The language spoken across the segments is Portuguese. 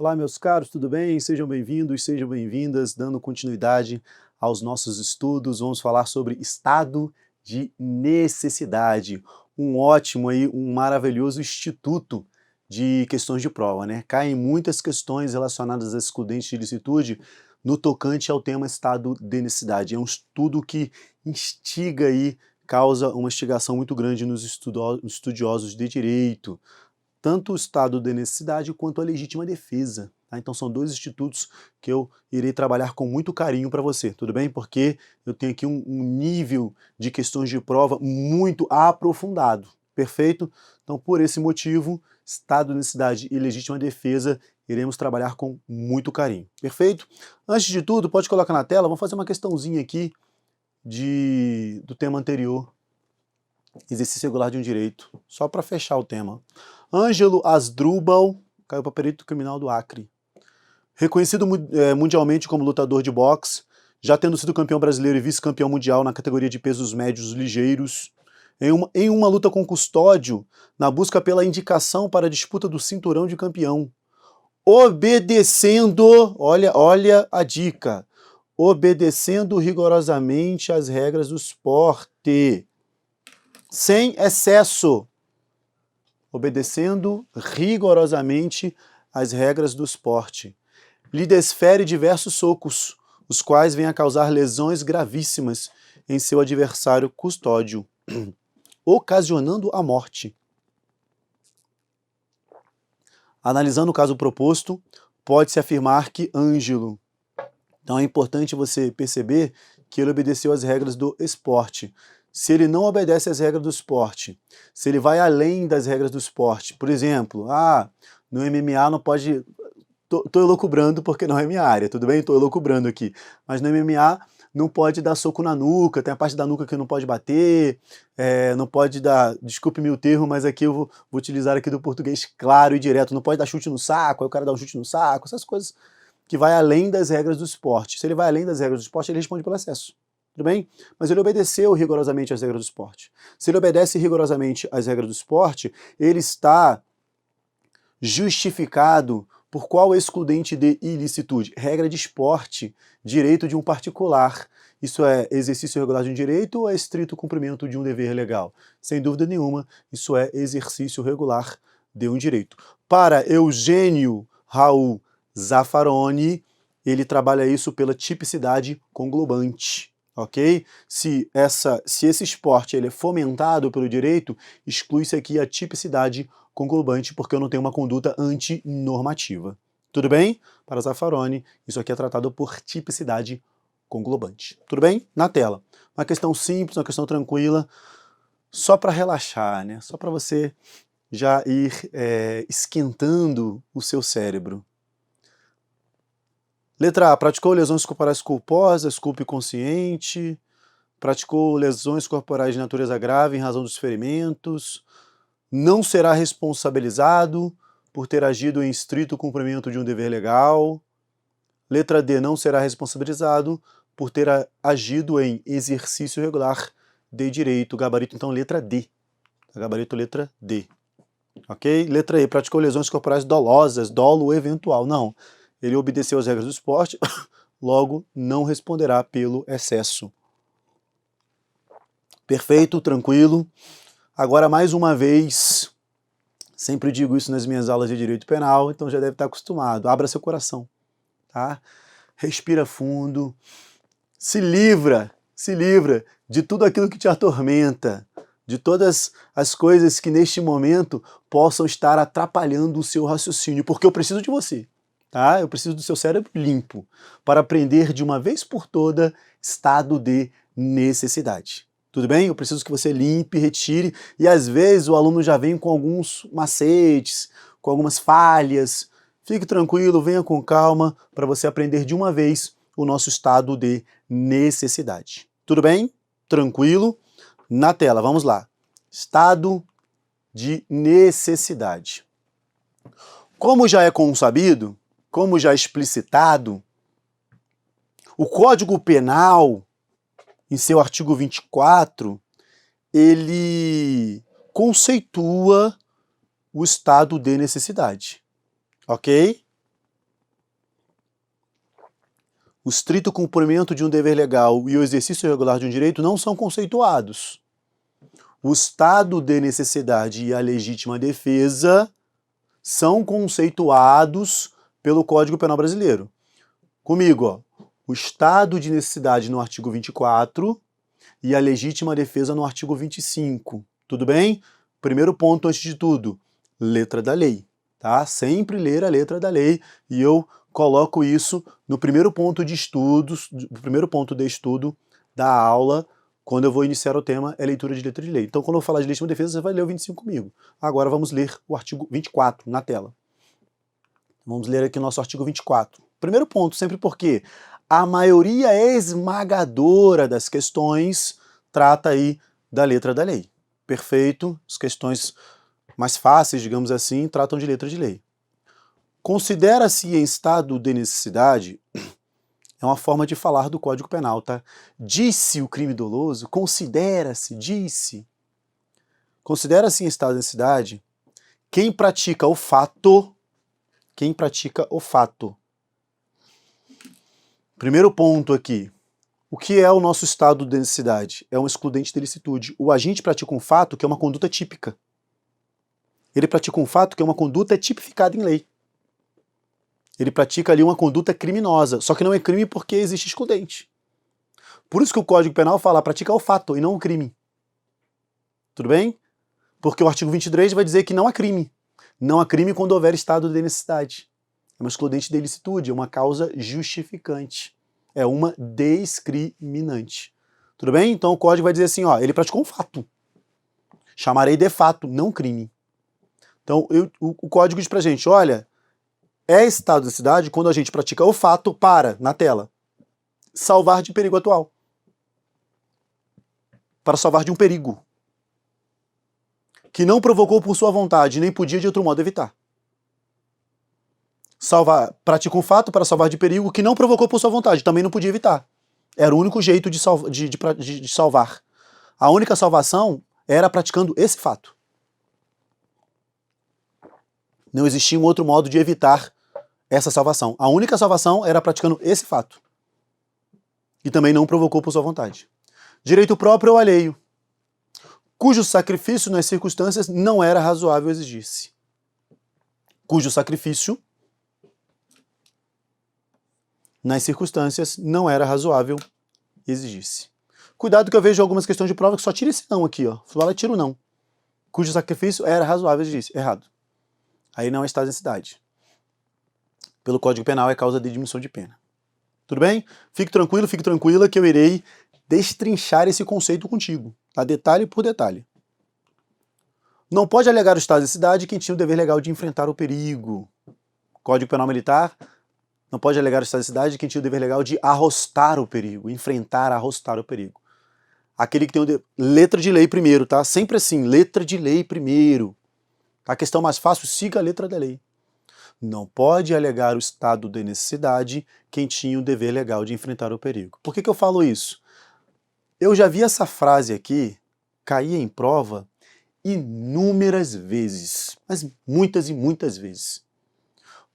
Olá, meus caros, tudo bem? Sejam bem-vindos, sejam bem-vindas, dando continuidade aos nossos estudos. Vamos falar sobre estado de necessidade. Um ótimo aí, um maravilhoso instituto de questões de prova, né? Caem muitas questões relacionadas a excludentes de ilicitude no tocante ao tema estado de necessidade. É um estudo que instiga aí, causa uma instigação muito grande nos estudiosos de direito, tanto o estado de necessidade quanto a legítima defesa. Tá? Então são dois institutos que eu irei trabalhar com muito carinho para você, tudo bem? Porque eu tenho aqui um nível de questões de prova muito aprofundado, perfeito? Então por esse motivo, estado de necessidade e legítima defesa iremos trabalhar com muito carinho, perfeito? Antes de tudo, pode colocar na tela, vamos fazer uma questãozinha aqui do tema anterior, exercício regular de um direito, só para fechar o tema. Ângelo Asdrubal caiu para perito criminal do Acre. Reconhecido mundialmente como lutador de boxe, já tendo sido campeão brasileiro e vice-campeão mundial na categoria de pesos médios ligeiros, em uma luta com Custódio, na busca pela indicação para a disputa do cinturão de campeão, obedecendo, olha a dica, obedecendo rigorosamente as regras do esporte, sem excesso, obedecendo rigorosamente as regras do esporte. Lhe desfere diversos socos, os quais vêm a causar lesões gravíssimas em seu adversário Custódio, ocasionando a morte. Analisando o caso proposto, pode-se afirmar que Ângelo. Então é importante você perceber que ele obedeceu às regras do esporte. Se ele não obedece às regras do esporte, se ele vai além das regras do esporte, por exemplo, no MMA não pode... Tô elucubrando porque não é minha área, tudo bem? Tô elucubrando aqui. Mas no MMA não pode dar soco na nuca, tem a parte da nuca que não pode bater, não pode dar, desculpe-me o termo, mas aqui eu vou utilizar aqui do português claro e direto, não pode dar chute no saco, aí o cara dá um chute no saco, essas coisas que vai além das regras do esporte. Se ele vai além das regras do esporte, ele responde pelo excesso. Tudo bem? Mas ele obedeceu rigorosamente às regras do esporte. Se ele obedece rigorosamente às regras do esporte, ele está justificado por qual excludente de ilicitude? Regra de esporte, direito de um particular. Isso é exercício regular de um direito ou é estrito cumprimento de um dever legal? Sem dúvida nenhuma, isso é exercício regular de um direito. Para Eugênio Raul Zaffaroni, ele trabalha isso pela tipicidade conglobante, ok? Se esse esporte ele é fomentado pelo direito, exclui-se aqui a tipicidade conglobante, porque eu não tenho uma conduta antinormativa. Tudo bem? Para Zaffaroni, isso aqui é tratado por tipicidade conglobante. Tudo bem? Na tela. Uma questão simples, uma questão tranquila, só para relaxar, né? Só para você já ir esquentando o seu cérebro. Letra A. Praticou lesões corporais culposas, culpa inconsciente. Praticou lesões corporais de natureza grave em razão dos ferimentos. Não será responsabilizado por ter agido em estrito cumprimento de um dever legal. Letra D. Não será responsabilizado por ter agido em exercício regular de direito. Gabarito, então, letra D. Gabarito, letra D. Ok? Letra E. Praticou lesões corporais dolosas, dolo eventual. Não. Ele obedeceu às regras do esporte, logo não responderá pelo excesso. Perfeito, tranquilo. Agora, mais uma vez, sempre digo isso nas minhas aulas de direito penal, então já deve estar acostumado. Abra seu coração, tá? Respira fundo, se livra de tudo aquilo que te atormenta, de todas as coisas que neste momento possam estar atrapalhando o seu raciocínio, porque eu preciso de você. Tá? Eu preciso do seu cérebro limpo para aprender de uma vez por toda estado de necessidade. Tudo bem? Eu preciso que você limpe, retire, e às vezes o aluno já vem com alguns macetes, com algumas falhas. Fique tranquilo, venha com calma para você aprender de uma vez o nosso estado de necessidade. Tudo bem? Tranquilo? Na tela, vamos lá. Estado de necessidade. Como já é consabido, como já explicitado, o Código Penal, em seu artigo 24, ele conceitua o estado de necessidade, ok? o estrito cumprimento de um dever legal e o exercício regular de um direito não são conceituados. O estado de necessidade e a legítima defesa são conceituados pelo Código Penal brasileiro. Comigo, ó, o estado de necessidade no artigo 24 e a legítima defesa no artigo 25. Tudo bem? Primeiro ponto, antes de tudo, letra da lei, tá? Sempre ler a letra da lei, e eu coloco isso no primeiro ponto de estudos, no primeiro ponto de estudo da aula, quando eu vou iniciar o tema, é leitura de letra de lei. Então, quando eu falar de legítima defesa, você vai ler o 25 comigo. Agora vamos ler o artigo 24 na tela. Vamos ler aqui o nosso artigo 24. Primeiro ponto, sempre porque a maioria esmagadora das questões trata aí da letra da lei. Perfeito? As questões mais fáceis, digamos assim, tratam de letra de lei. Considera-se em estado de necessidade, é uma forma de falar do Código Penal, tá? Disse o crime doloso, considera-se, disse. Considera-se em estado de necessidade quem pratica o fato. Quem pratica o fato. Primeiro ponto aqui. O que é o nosso estado de necessidade? É um excludente de licitude. O agente pratica um fato que é uma conduta típica. Ele pratica um fato que é uma conduta tipificada em lei. Ele pratica ali uma conduta criminosa, só que não é crime porque existe excludente. Por isso que o Código Penal fala praticar o fato e não o crime. Tudo bem? Porque o artigo 23 vai dizer que não há crime. Não há crime quando houver estado de necessidade. É uma excludente de ilicitude, é uma causa justificante. É uma discriminante. Tudo bem? Então o código vai dizer assim, ó, ele praticou um fato. Chamarei de fato, não crime. Então o código diz pra gente, olha, é estado de necessidade quando a gente pratica o fato para, na tela, salvar de perigo atual. Para salvar de um perigo. Que não provocou por sua vontade, nem podia de outro modo evitar. Pratica um fato para salvar de perigo que não provocou por sua vontade, também não podia evitar. Era o único jeito de salvar. A única salvação era praticando esse fato. Não existia um outro modo de evitar essa salvação. A única salvação era praticando esse fato. E também não provocou por sua vontade. Direito próprio ou alheio, cujo sacrifício nas circunstâncias não era razoável exigir-se. Cujo sacrifício nas circunstâncias não era razoável exigir-se. Cuidado que eu vejo algumas questões de prova que só tira esse não aqui, ó. Fala, tira o não. Cujo sacrifício era razoável exigir-se. Errado. Aí não é estado de necessidade. Pelo Código Penal é causa de diminuição de pena. Tudo bem? Fique tranquilo, fique tranquila que eu irei destrinchar esse conceito contigo, tá? Detalhe por detalhe. Não pode alegar o estado de necessidade quem tinha o dever legal de enfrentar o perigo. Código Penal Militar, não pode alegar o estado de necessidade quem tinha o dever legal de arrostar o perigo, enfrentar, arrostar o perigo. Aquele que tem letra de lei primeiro, tá? Sempre assim, letra de lei primeiro. A questão mais fácil, siga a letra da lei. Não pode alegar o estado de necessidade quem tinha o dever legal de enfrentar o perigo. Por que eu falo isso? Eu já vi essa frase aqui cair em prova inúmeras vezes, mas muitas e muitas vezes.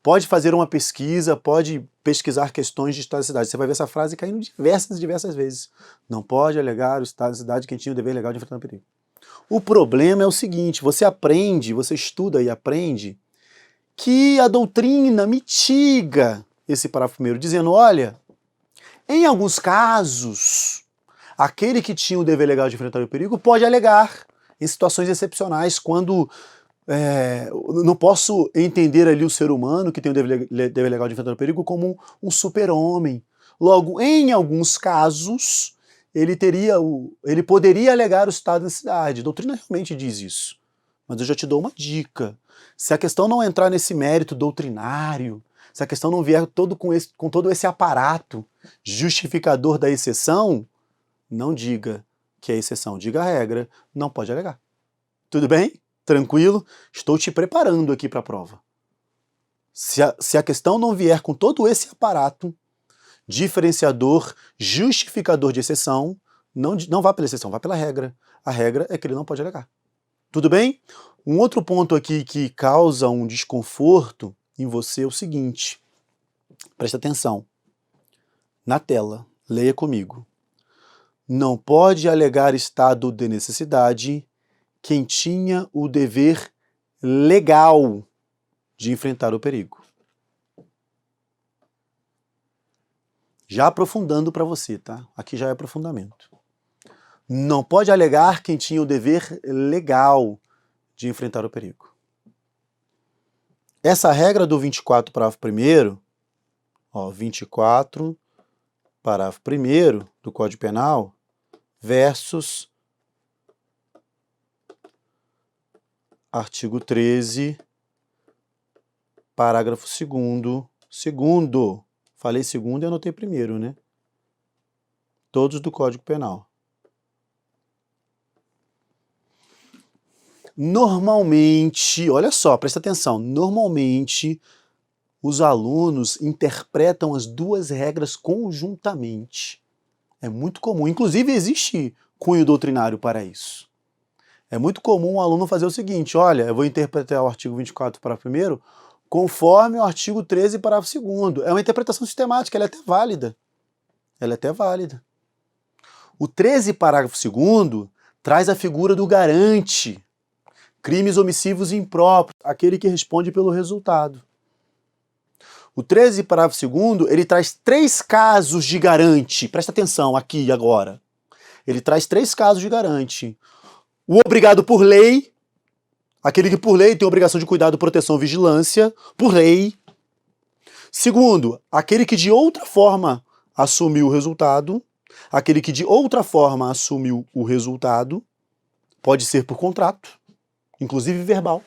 Pode fazer uma pesquisa, pode pesquisar questões de estado de necessidade. Você vai ver essa frase caindo diversas vezes. Não pode alegar o estado de necessidade quem tinha o dever legal de enfrentar o perigo. O problema é o seguinte, você estuda e aprende que a doutrina mitiga esse parágrafo primeiro, dizendo, olha, em alguns casos, aquele que tinha o dever legal de enfrentar o perigo pode alegar em situações excepcionais, quando não posso entender ali o ser humano que tem o dever legal de enfrentar o perigo como um super-homem. Logo, em alguns casos, ele poderia alegar o estado de necessidade. A doutrina realmente diz isso. Mas eu já te dou uma dica. Se a questão não entrar nesse mérito doutrinário, se a questão não vier com todo esse aparato justificador da exceção, não diga que é exceção, diga a regra, não pode alegar. Tudo bem? Tranquilo? Estou te preparando aqui para a prova. Se a questão não vier com todo esse aparato diferenciador, justificador de exceção, não vá pela exceção, vá pela regra. A regra é que ele não pode alegar. Tudo bem? Um outro ponto aqui que causa um desconforto em você é o seguinte, presta atenção. Na tela, leia comigo. Não pode alegar estado de necessidade quem tinha o dever legal de enfrentar o perigo. Já aprofundando para você, tá? Aqui já é aprofundamento. Não pode alegar quem tinha o dever legal de enfrentar o perigo. Essa regra do 24, parágrafo 1º, 24, parágrafo 1º do Código Penal, versus artigo 13, parágrafo 2º, falei segundo e anotei primeiro, né? Todos do Código Penal. Normalmente, olha só, presta atenção, normalmente os alunos interpretam as duas regras conjuntamente. É muito comum, inclusive existe cunho doutrinário para isso. É muito comum o aluno fazer o seguinte, olha, eu vou interpretar o artigo 24, parágrafo 1º, conforme o artigo 13, parágrafo 2º. É uma interpretação sistemática, ela é até válida. Ela é até válida. O 13, parágrafo 2º, traz a figura do garante. Crimes omissivos impróprios, aquele que responde pelo resultado. O 13, parágrafo 2º, ele traz 3 casos de garante. Presta atenção aqui e agora. Ele traz 3 casos de garante. O obrigado por lei, aquele que por lei tem obrigação de cuidado, proteção, vigilância, por lei. Segundo, aquele que de outra forma assumiu o resultado. Aquele que de outra forma assumiu o resultado, pode ser por contrato, inclusive verbal.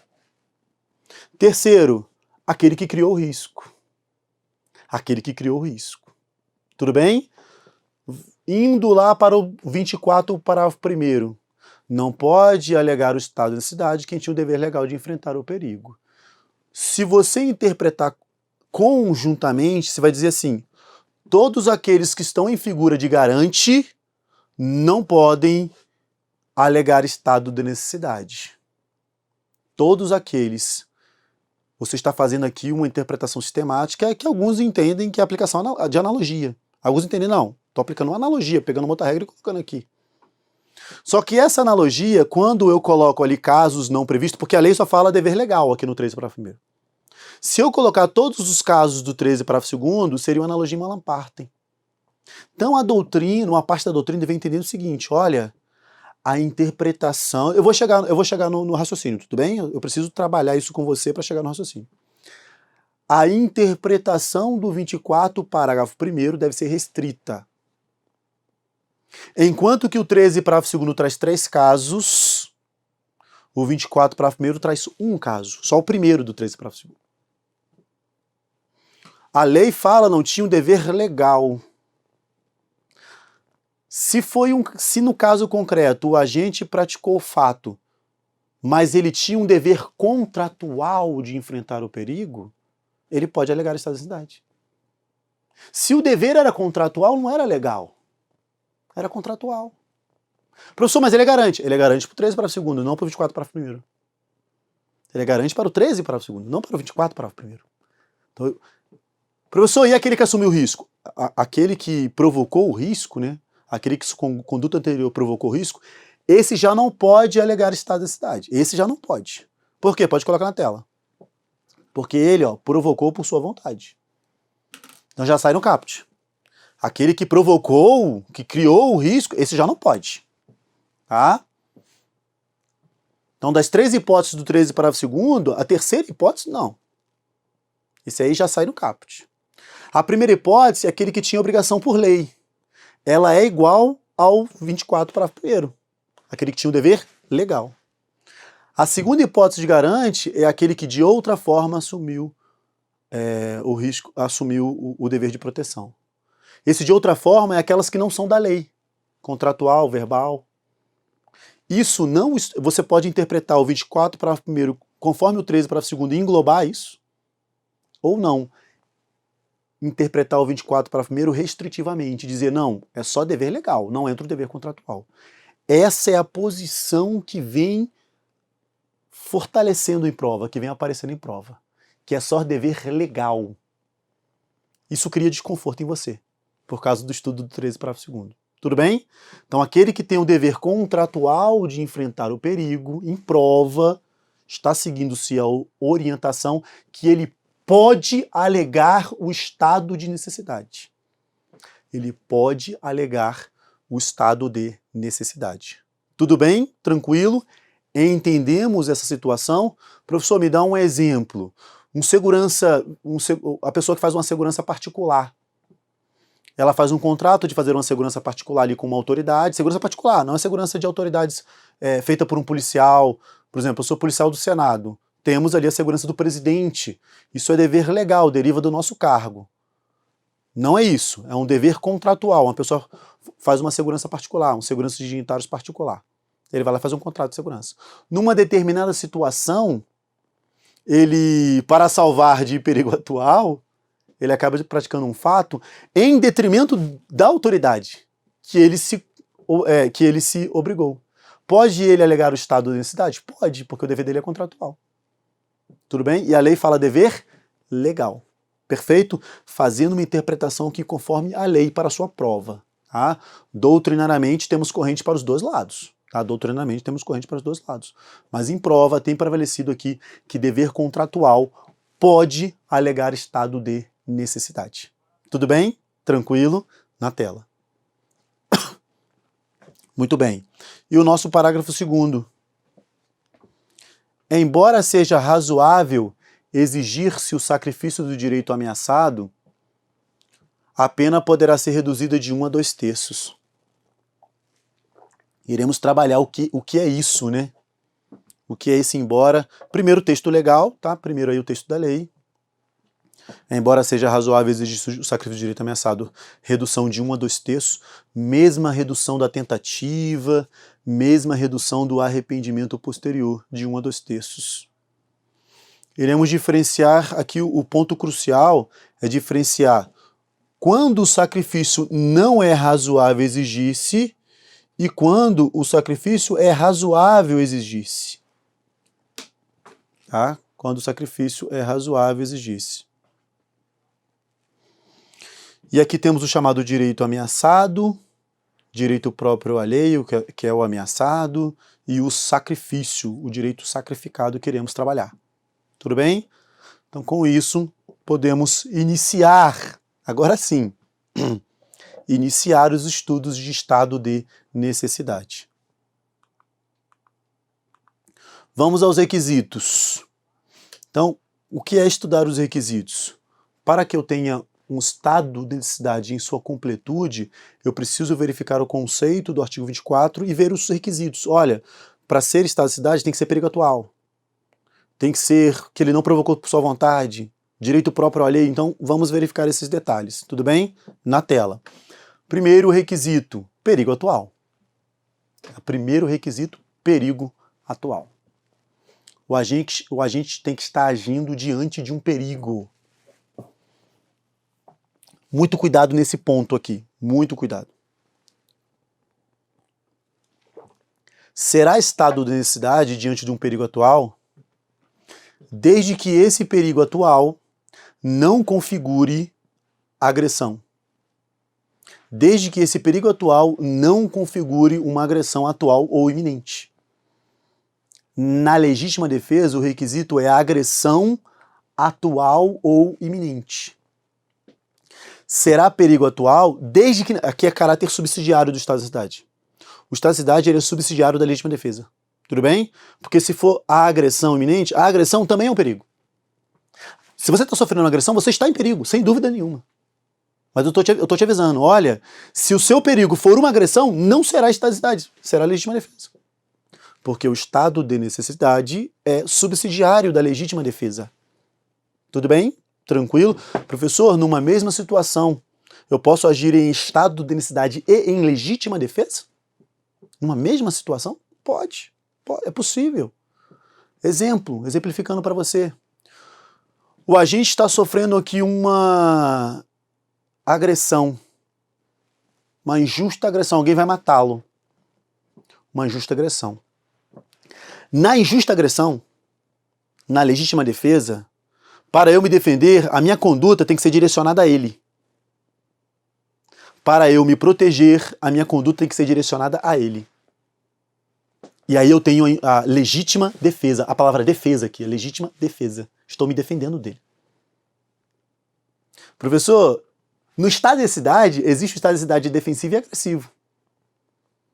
Terceiro, aquele que criou o risco. Aquele que criou o risco. Tudo bem? Indo lá para o 24, parágrafo 1º. Não pode alegar o estado de necessidade quem tinha o dever legal de enfrentar o perigo. Se você interpretar conjuntamente, você vai dizer assim, todos aqueles que estão em figura de garante não podem alegar estado de necessidade. Todos aqueles. Você está fazendo aqui uma interpretação sistemática que alguns entendem que é aplicação de analogia. Alguns entendem, não, estou aplicando uma analogia, pegando uma outra regra e colocando aqui. Só que essa analogia, quando eu coloco ali casos não previstos, porque a lei só fala dever legal aqui no 13, parágrafo 1º. Se eu colocar todos os casos do 13, parágrafo 2º, seria uma analogia em Malam Partem. Então a doutrina, uma parte da doutrina deve entender o seguinte, olha, a interpretação... Eu vou chegar no raciocínio, tudo bem? Eu preciso trabalhar isso com você para chegar no raciocínio. A interpretação do 24, parágrafo 1º, deve ser restrita. Enquanto que o 13, parágrafo 2º, traz 3 casos, o 24, parágrafo 1º, traz um caso. Só o primeiro do 13, parágrafo 2º. A lei fala, não tinha um dever legal. Se no caso concreto o agente praticou o fato, mas ele tinha um dever contratual de enfrentar o perigo, ele pode alegar estado de necessidade. Se o dever era contratual, não era legal. Era contratual. Professor, mas ele é garante. Ele é garante para o 13, parágrafo 2º, não para o 24, parágrafo 1º. Ele é garante para o 13, parágrafo 2º, não para o 24, parágrafo 1º. Então, professor, e aquele que assumiu o risco? Aquele que provocou o risco, né? Aquele que com conduta anterior provocou risco, esse já não pode alegar estado de necessidade. Esse já não pode. Por quê? Pode colocar na tela. Porque ele, provocou por sua vontade. Então já sai no caput. Aquele que provocou, que criou o risco, esse já não pode. Tá? Então das 3 hipóteses do 13, parágrafo 2º, a terceira hipótese, não. Esse aí já sai no caput. A primeira hipótese é aquele que tinha obrigação por lei. Ela é igual ao 24, parágrafo 1º. Aquele que tinha o dever legal. A segunda hipótese de garante é aquele que de outra forma assumiu o risco, assumiu o dever de proteção. Esse de outra forma é aquelas que não são da lei. Contratual, verbal. Isso não... Você pode interpretar o 24, parágrafo 1º, conforme o 13, parágrafo 2º, e englobar isso. Ou não. Interpretar o 24, parágrafo 1º restritivamente, dizer, não, é só dever legal, não entra o dever contratual. Essa é a posição que vem fortalecendo em prova, que vem aparecendo em prova, que é só dever legal. Isso cria desconforto em você. por causa do estudo do 13º parágrafo 2º. Tudo bem? Então, aquele que tem o dever contratual de enfrentar o perigo em prova está seguindo-se a orientação que ele pode alegar o estado de necessidade. Ele pode alegar o estado de necessidade. Tudo bem? Tranquilo? Entendemos essa situação? Professor, me dá um exemplo. A pessoa que faz uma segurança particular. Ela faz um contrato de fazer uma segurança particular ali com uma autoridade. Segurança particular, não é segurança de autoridades feita por um policial. Por exemplo, eu sou policial do Senado. Temos ali a segurança do presidente. Isso é dever legal, deriva do nosso cargo. Não é isso, é um dever contratual. Uma pessoa faz uma segurança particular, uma segurança de dignitários particular. Ele vai lá fazer um contrato de segurança. Numa determinada situação, ele, para salvar de perigo atual, ele acaba praticando um fato em detrimento da autoridade que ele se obrigou. Pode ele alegar o estado de necessidade? Pode, porque o dever dele é contratual. Tudo bem? E a lei fala dever legal. Perfeito? Fazendo uma interpretação que conforme a lei para a sua prova. Tá? Doutrinariamente temos corrente para os dois lados. Tá? Doutrinariamente temos corrente para os dois lados. Mas em prova tem prevalecido aqui que dever contratual pode alegar estado de necessidade. Tudo bem? Tranquilo? Na tela. Muito bem. E o nosso parágrafo 2º. Embora seja razoável exigir-se o sacrifício do direito ameaçado, a pena poderá ser reduzida de 1 a 2 terços. Iremos trabalhar o que é isso, né? O que é esse embora? Primeiro o texto legal, tá? Primeiro aí o texto da lei. Embora seja razoável exigir o sacrifício do direito ameaçado, redução de 1 a 2 terços, mesma redução da tentativa, mesma redução do arrependimento posterior, de 1 a 2 terços. Iremos diferenciar aqui, o ponto crucial é diferenciar quando o sacrifício não é razoável exigir-se e quando o sacrifício é razoável exigir-se. Tá? Quando o sacrifício é razoável exigir-se. E aqui temos o chamado direito ameaçado, direito próprio alheio, que é o ameaçado, e o sacrifício, o direito sacrificado que iremos trabalhar. Tudo bem? Então, com isso, podemos iniciar, agora sim, iniciar os estudos de estado de necessidade. Vamos aos requisitos. Então, o que é estudar os requisitos? Para que eu tenha um estado de necessidade em sua completude, eu preciso verificar o conceito do artigo 24 e ver os requisitos. Olha, para ser estado de necessidade tem que ser perigo atual. Tem que ser que ele não provocou por sua vontade, direito próprio à lei. Então, vamos verificar esses detalhes. Tudo bem? Na tela. Primeiro requisito, perigo atual. Primeiro requisito, perigo atual. O agente tem que estar agindo diante de um perigo. Muito cuidado nesse ponto aqui, muito cuidado. Será estado de necessidade diante de um perigo atual, desde que esse perigo atual não configure agressão. Desde que esse perigo atual não configure uma agressão atual ou iminente. Na legítima defesa, o requisito é a agressão atual ou iminente. Será perigo atual desde que... Aqui é caráter subsidiário do estado de necessidade. O estado de necessidade ele é subsidiário da legítima defesa. Tudo bem? Porque se for a agressão iminente, a agressão também é um perigo. Se você está sofrendo uma agressão, você está em perigo, sem dúvida nenhuma. Mas eu tô te avisando, olha, se o seu perigo for uma agressão, não será estado de necessidade, será legítima defesa. Porque o estado de necessidade é subsidiário da legítima defesa. Tudo bem? Tranquilo? Professor, numa mesma situação, eu posso agir em estado de necessidade e em legítima defesa? Numa mesma situação? Pode. É possível. Exemplificando para você. O agente está sofrendo aqui uma agressão. Uma injusta agressão. Alguém vai matá-lo. Uma injusta agressão. Na injusta agressão, na legítima defesa, para eu me defender, a minha conduta tem que ser direcionada a ele. para eu me proteger, a minha conduta tem que ser direcionada a ele. E aí eu tenho a legítima defesa. A palavra defesa aqui, a legítima defesa. Estou me defendendo dele. Professor, no estado de necessidade, existe o estado de necessidade defensivo e agressivo.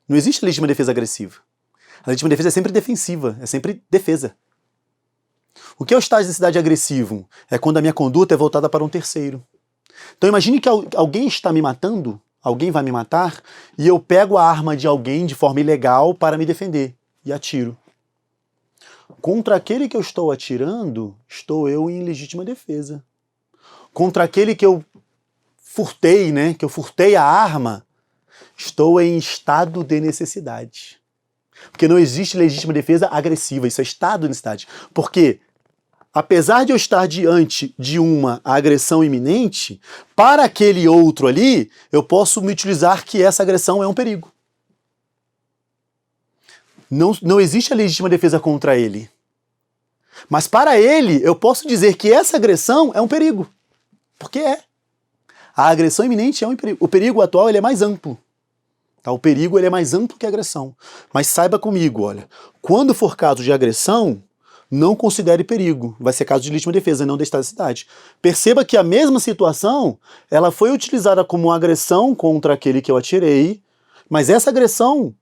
Não existe legítima defesa agressiva. A legítima defesa é sempre defensiva, é sempre defesa. O que é o estado de necessidade agressivo? É quando a minha conduta é voltada para um terceiro. Então imagine que alguém está me matando, alguém vai me matar, e eu pego a arma de alguém de forma ilegal para me defender, e atiro. Contra aquele que eu estou atirando, estou eu em legítima defesa. Contra aquele que eu furtei, que eu furtei a arma, estou em estado de necessidade. Porque não existe legítima defesa agressiva, isso é estado de necessidade. Porque, apesar de eu estar diante de uma agressão iminente, para aquele outro ali, eu posso me utilizar que essa agressão é um perigo. Não existe a legítima defesa contra ele. Mas para ele, eu posso dizer que essa agressão é um perigo. Porque é. A agressão iminente é um perigo. O perigo atual ele é mais amplo. Tá? O perigo ele é mais amplo que a agressão. Mas saiba comigo, olha, quando for caso de agressão, não considere perigo. Vai ser caso de legítima defesa, não de estado de necessidade. Perceba que a mesma situação, ela foi utilizada como uma agressão contra aquele que eu atirei, mas essa agressão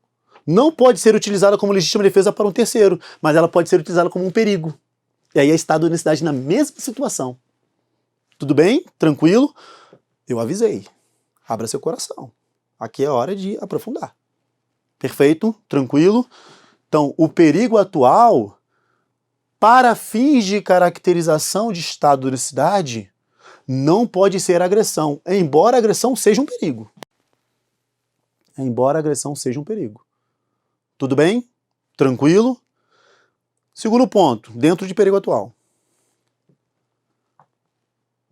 não pode ser utilizada como legítima defesa para um terceiro, mas ela pode ser utilizada como um perigo. E aí é estado de necessidade na mesma situação. Tudo bem? Tranquilo? Eu avisei. Abra seu coração. Aqui é hora de aprofundar. Perfeito? Tranquilo? Então, o perigo atual, para fins de caracterização de estado de necessidade, não pode ser agressão, embora a agressão seja um perigo. Embora a agressão seja um perigo. Tudo bem? Tranquilo? Segundo ponto, dentro de perigo atual.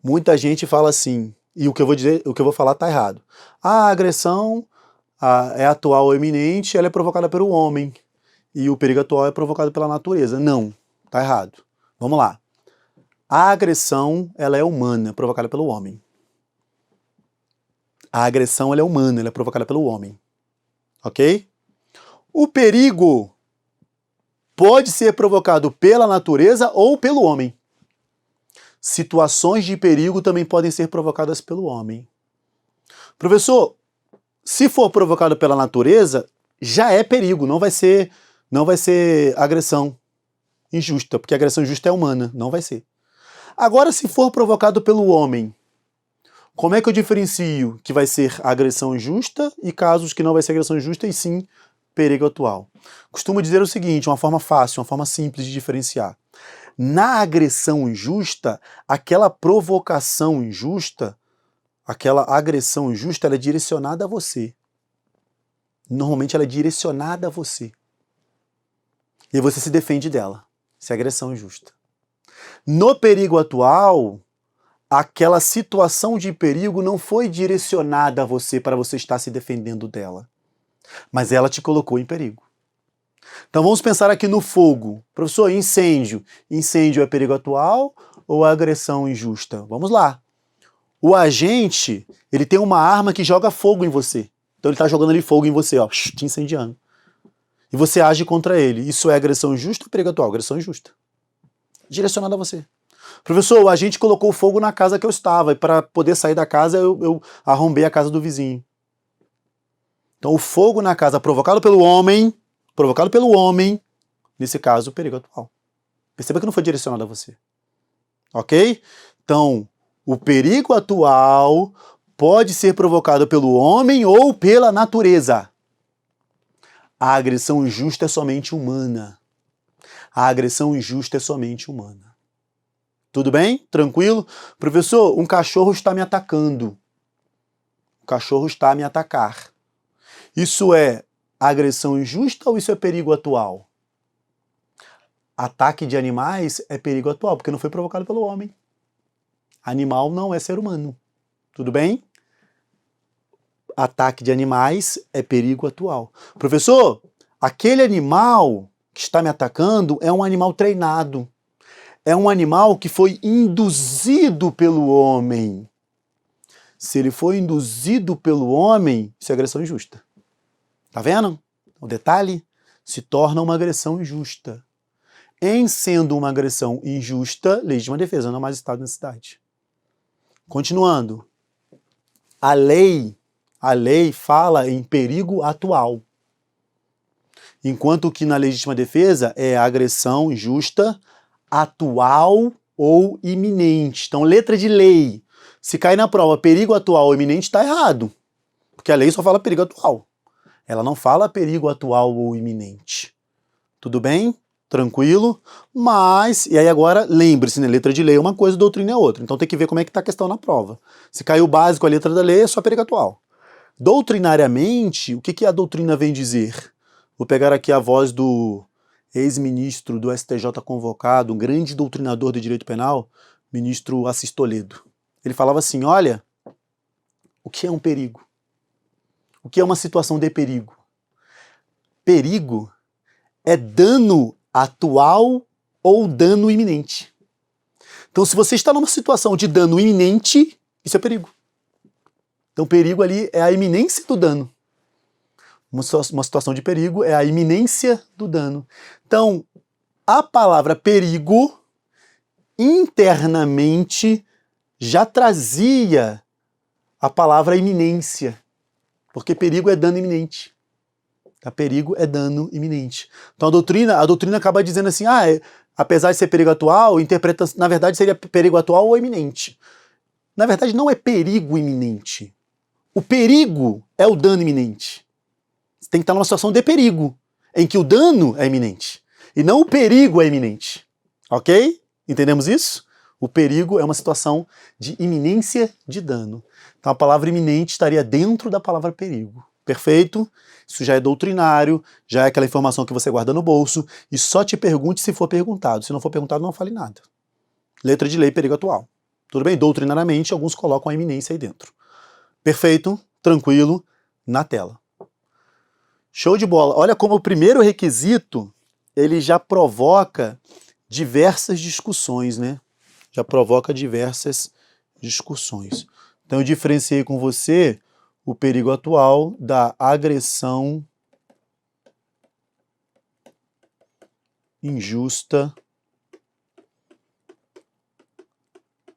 Muita gente fala assim, e o que eu vou falar está errado. A agressão é atual ou iminente, ela é provocada pelo homem. E o perigo atual é provocado pela natureza. Não, está errado. Vamos lá. A agressão, ela é humana, provocada pelo homem. A agressão, ela é humana, ela é provocada pelo homem. Ok? O perigo pode ser provocado pela natureza ou pelo homem. Situações de perigo também podem ser provocadas pelo homem. Professor, se for provocado pela natureza, já é perigo, não vai ser agressão injusta, porque a agressão injusta é humana, não vai ser. Agora, se for provocado pelo homem, como é que eu diferencio que vai ser agressão injusta e casos que não vai ser agressão injusta e sim perigo atual? Costumo dizer o seguinte, uma forma fácil, uma forma simples de diferenciar. Na agressão injusta, aquela provocação injusta, aquela agressão injusta, ela é direcionada a você. Normalmente ela é direcionada a você. E aí você se defende dela. Isso é agressão injusta. No perigo atual, aquela situação de perigo não foi direcionada a você para você estar se defendendo dela. Mas ela te colocou em perigo. Então vamos pensar aqui no fogo. Professor, incêndio. Incêndio é perigo atual ou agressão injusta? Vamos lá. O agente, ele tem uma arma que joga fogo em você. Então ele está jogando ali fogo em você, ó, te incendiando. E você age contra ele. Isso é agressão injusta ou perigo atual? Agressão injusta. Direcionada a você. Professor, o agente colocou fogo na casa que eu estava e para poder sair da casa eu arrombei a casa do vizinho. Então o fogo na casa provocado pelo homem, nesse caso, perigo atual. Perceba que não foi direcionado a você. Ok? Então, o perigo atual pode ser provocado pelo homem ou pela natureza. A agressão injusta é somente humana. A agressão injusta é somente humana. Tudo bem? Tranquilo? Professor, um cachorro está me atacando. O cachorro está a me atacar. Isso é agressão injusta ou isso é perigo atual? Ataque de animais é perigo atual, porque não foi provocado pelo homem. Animal não é ser humano. Tudo bem? Ataque de animais é perigo atual. Professor, aquele animal que está me atacando é um animal treinado. É um animal que foi induzido pelo homem. Se ele for induzido pelo homem, isso é agressão injusta. Tá vendo? O detalhe se torna uma agressão injusta. Em sendo uma agressão injusta, legítima defesa, não mais estado de necessidade. Continuando. A lei fala em perigo atual. Enquanto que na legítima defesa é agressão injusta, atual ou iminente. Então, letra de lei. Se cair na prova perigo atual ou iminente, está errado. Porque a lei só fala perigo atual. Ela não fala perigo atual ou iminente. Tudo bem? Tranquilo? Mas, e aí agora, lembre-se, né? Letra de lei é uma coisa, doutrina é outra. Então tem que ver como é que está a questão na prova. Se caiu o básico, a letra da lei é só perigo atual. Doutrinariamente, o que a doutrina vem dizer? Vou pegar aqui a voz do ex-ministro do STJ convocado, um grande doutrinador de direito penal, ministro Assis Toledo. Ele falava assim, olha, o que é um perigo? O que é uma situação de perigo? Perigo é dano atual ou dano iminente. Então, se você está numa situação de dano iminente, isso é perigo. Então, perigo ali é a iminência do dano. Uma situação de perigo é a iminência do dano. Então, a palavra perigo, internamente, já trazia a palavra iminência. Porque perigo é dano iminente. Tá? Perigo é dano iminente. Então a doutrina acaba dizendo assim, apesar de ser perigo atual, na verdade seria perigo atual ou iminente. Na verdade não é perigo iminente. O perigo é o dano iminente. Você tem que estar numa situação de perigo, em que o dano é iminente, e não o perigo é iminente. Ok? Entendemos isso? O perigo é uma situação de iminência de dano. Então a palavra iminente estaria dentro da palavra perigo. Perfeito? Isso já é doutrinário, já é aquela informação que você guarda no bolso, e só te pergunte se for perguntado. Se não for perguntado, não fale nada. Letra de lei, perigo atual. Tudo bem? Doutrinariamente, alguns colocam a iminência aí dentro. Perfeito? Tranquilo? Na tela. Show de bola. Olha como o primeiro requisito, ele já provoca diversas discussões, né? Já provoca diversas discussões. Então eu diferenciei com você o perigo atual da agressão injusta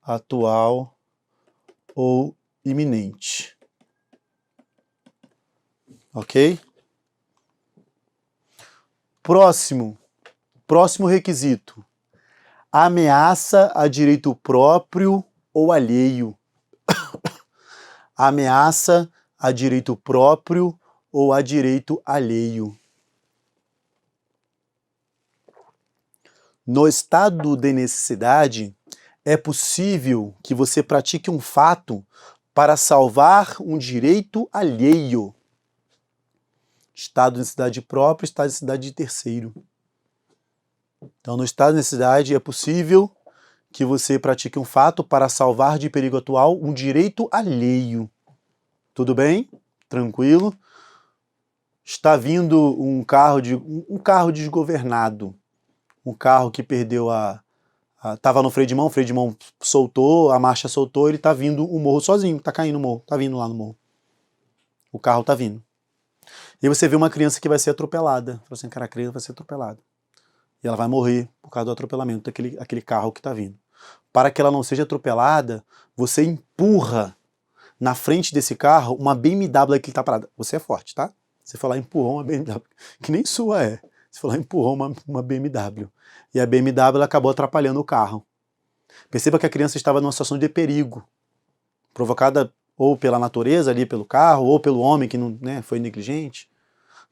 atual ou iminente. Ok? Próximo requisito. Ameaça a direito próprio ou alheio. Ameaça a direito próprio ou a direito alheio. No estado de necessidade, é possível que você pratique um fato para salvar um direito alheio. Estado de necessidade própria, estado de necessidade de terceiro. Então, no estado de necessidade, é possível que você pratique um fato para salvar de perigo atual um direito alheio. Tudo bem? Tranquilo? Está vindo um carro desgovernado. Um carro que perdeu estava no freio de mão soltou, a marcha soltou, ele está vindo o morro sozinho, está caindo o morro, está vindo lá no morro. O carro está vindo. E você vê uma criança que vai ser atropelada. Fala assim, cara, a criança vai ser atropelada. E ela vai morrer por causa do atropelamento daquele carro que está vindo. Para que ela não seja atropelada, você empurra na frente desse carro uma BMW que está parada. Você é forte, tá? Você foi lá e empurrou uma BMW, que nem sua é. Você foi lá e empurrou uma BMW. E a BMW ela acabou atrapalhando o carro. Perceba que a criança estava numa situação de perigo, provocada ou pela natureza ali, pelo carro, ou pelo homem que não, né, foi negligente.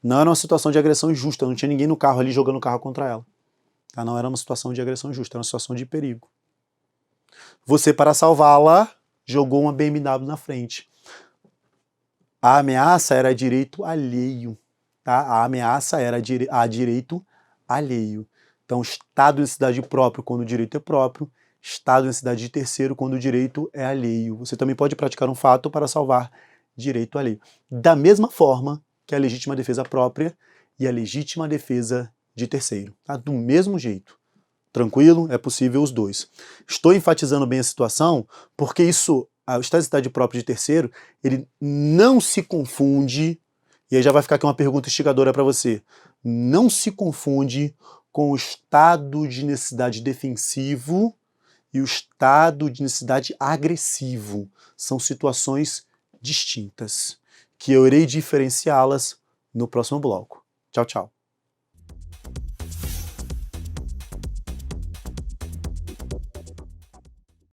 Não era uma situação de agressão injusta, não tinha ninguém no carro ali jogando o carro contra ela. Tá? Não era uma situação de agressão injusta, era uma situação de perigo. Você, para salvá-la, jogou uma BMW na frente. A ameaça era direito alheio. Tá? A ameaça era a direito alheio. Então, estado de necessidade próprio quando o direito é próprio, estado de necessidade de terceiro quando o direito é alheio. Você também pode praticar um fato para salvar direito alheio. Da mesma forma que a legítima defesa própria e a legítima defesa de terceiro. Tá? Do mesmo jeito. Tranquilo? É possível os dois. Estou enfatizando bem a situação porque isso o estado de necessidade próprio de terceiro, ele não se confunde, e aí já vai ficar aqui uma pergunta instigadora para você, não se confunde com o estado de necessidade defensivo e o estado de necessidade agressivo. São situações distintas, que eu irei diferenciá-las no próximo bloco. Tchau, tchau.